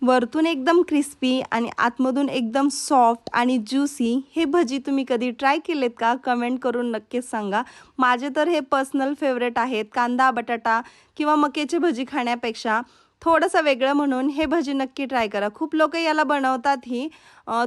वरतून एकदम क्रिस्पी आणि आतमधून एकदम सॉफ्ट आणि ज्युसी हे भजी तुम्ही कधी ट्राय केलेत का? कमेंट करून नक्कीच सांगा. माझे तर हे पर्सनल फेवरेट आहेत. कांदा, बटाटा किंवा मक्याची भजी खाण्यापेक्षा थोडंसं वेगळं म्हणून हे भजी नक्की ट्राय करा. खूप लोकं याला बनवतातही.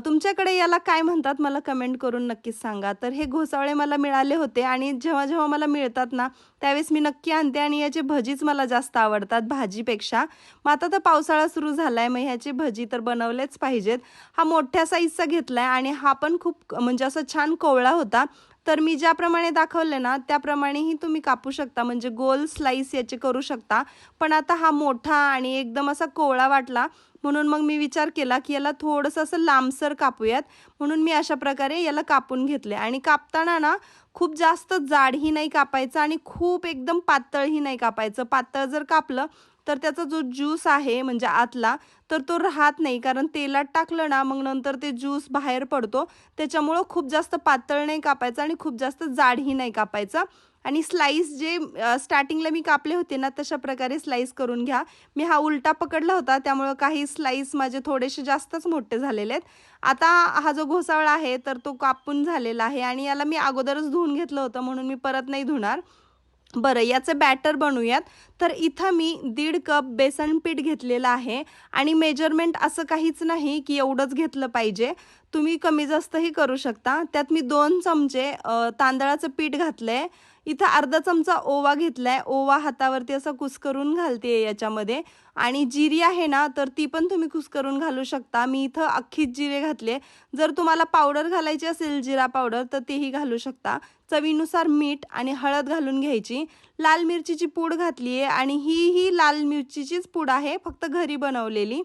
तुमच्याकडे याला काय म्हणतात मला कमेंट करून नक्कीच सांगा. तर हे घोसावळे मला मिळाले होते आणि जेव्हा मला मिळतात ना, त्यावेळेस मी नक्की आणते आणि याचे भजीच मला जास्त आवडतात भाजीपेक्षा. मग आता तर पावसाळा सुरू झाला आहे, मग ह्याची भजी तर बनवलेच पाहिजेत. हा मोठ्या साईजचा घेतला आहे आणि हा पण खूप म्हणजे असं छान कोवळा होता. तर मी ज्याप्रमाणे दाखवले ना, त्याप्रमाणेही तुम्ही कापू शकता, म्हणजे गोल स्लाईस याचे करू शकता. पण आता हा मोठा आणि एकदम असा कोवळा वाटला, म्हणून मग मी विचार केला, की याला थोडंसं असं लांबसर कापूयात. म्हणून मी अशा प्रकारे याला कापून घेतले आणि कापताना ना, खूप जास्त जाडही नाही कापायचं आणि खूप एकदम पातळही नाही कापायचं. पातळ जर कापलं तर त्याचा जो ज्यूस आहे म्हणजे आतला, तर तो राहत नाही. कारण तेलात टाकलं ना, मग नंतर ते ज्यूस बाहेर पडतो. त्याच्यामुळं खूप जास्त पातळ नाही कापायचं आणि खूप जास्त जाडही नाही कापायचं. आणि स्लाईस जे स्टार्टिंगला मी कापले होते ना, तशा प्रकारे स्लाईस करून घ्या. मी हा उलटा पकडला होता, त्यामुळं काही स्लाईस माझे थोडेसे जास्तच मोठे झालेले आहेत. आता हा जो घोसावळा आहे, तर तो कापून झालेला आहे आणि याला मी अगोदरच धुवून घेतलं होतं, म्हणून मी परत नाही धुणार. बरं, याचं बॅटर बनवूयात. तर इथं मी 1.5 कप बेसन पीठ घेतलेलं आहे आणि मेजरमेंट असं काहीच नाही की एवढंच घेतलं पाहिजे. तुम्ही कमी जास्तही करू शकता. त्यात मी 2 चमचे तांदळाचं पीठ घातलंय. इथं अर्धा चमचा ओवा घेतलाय. ओवा हातावरती असा कुस्करून घालते याच्यामध्ये आणि जिरी आहे ना, तर ती पण तुम्ही कुस्करून घालू शकता. मी इथं अख्खीच जिरे घातले. जर तुम्हाला पावडर घालायची असेल जिरा पावडर, तर तेही घालू शकता. चवीनुसार मीठ आणि हळद घालून घ्यायची. लाल मिरचीची पूड घातली आहे आणि ही लाल मिरचीचीच पूड आहे, फक्त घरी बनवलेली.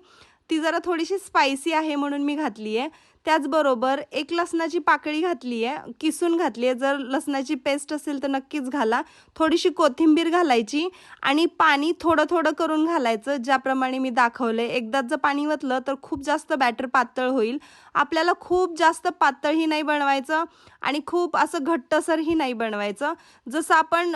ती जरा थोडीशी स्पायसी आहे म्हणून मी घातली आहे. त्याचबरोबर 1 लसणाची पाकळी घातली आहे, किसून घातली आहे. जर लसणाची पेस्ट असेल तर नक्कीच घाला. थोडीशी कोथिंबीर घालायची आणि पाणी थोडं करून घालायचं, ज्याप्रमाणे मी दाखवले. एकदाच जर पाणी वतलं तर खूप जास्त बॅटर पातळ होईल. आपल्याला खूप जास्त पातळही नाही बनवायचं आणि खूप असं घट्टसरही नाही बनवायचं. जसं आपण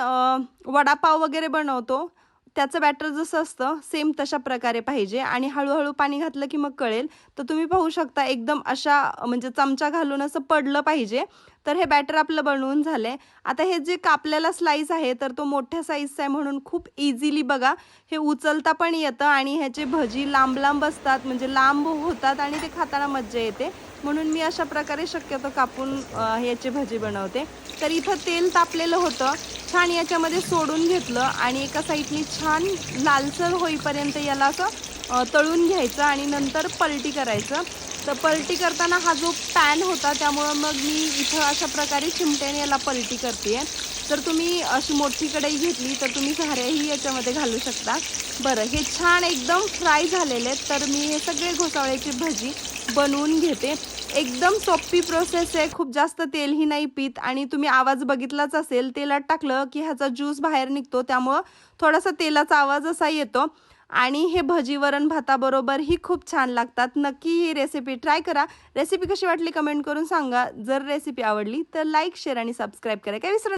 वडापाव वगैरे बनवतो त्याचं बॅटर जसं असतं सेम तशा प्रकारे पाहिजे आणि हळूहळू पाणी घातलं की मग कळेल. तर तुम्ही पाहू शकता एकदम अशा म्हणजे चमचा घालून असं पडलं पाहिजे. तर हे बॅटर आपलं बनवून झालंय. आता हे जे कापलेला स्लाईस आहे तर तो मोठ्या साईजचा आहे म्हणून खूप इझिली बघा हे उचलता पण येतं आणि ह्याचे भजी लांब असतात, म्हणजे लांब होतात आणि ते खाताना मज्जा येते. म्हणून मी अशा प्रकारे शक्यतो कापून याची भजी बनवते. तर इथं तेल तापलेलं होतं, छान याच्यामध्ये सोडून घेतलं आणि एका साईडनी छान लालसर होईपर्यंत याला असं तळून घ्यायचं आणि नंतर पलटी करायचं. तर पलटी करताना हा जो पॅन होता त्यामुळं मग मी इथं अशा प्रकारे चिमट्याने याला पलटी करते आहे. तर तुम्ही अशी मोठी कढई घेतली तर तुम्ही साऱ्याही याच्यामध्ये घालू शकता. बरं, हे छान एकदम फ्राय झालेले आहेत. तर मी हे सगळे घोसावळ्याची भजी बनवून घेते. एकदम सोपी प्रोसेस आहे, खूप जास्त तेलही नाही पीत आणि तुम्ही आवाज बघितलाच असेल, तेलात टाकलं की ह्याचा ज्यूस बाहेर निघतो, त्यामुळं थोडासा तेलाचा आवाज असा येतो आणि हे भजी वरण भाताबरोबरही खूप छान लागतात. नक्की ही रेसिपी ट्राय करा. रेसिपी कशी वाटली कमेंट करून सांगा. जर रेसिपी आवडली तर लाईक, शेअर आणि सबस्क्राईब करा. काय विसरू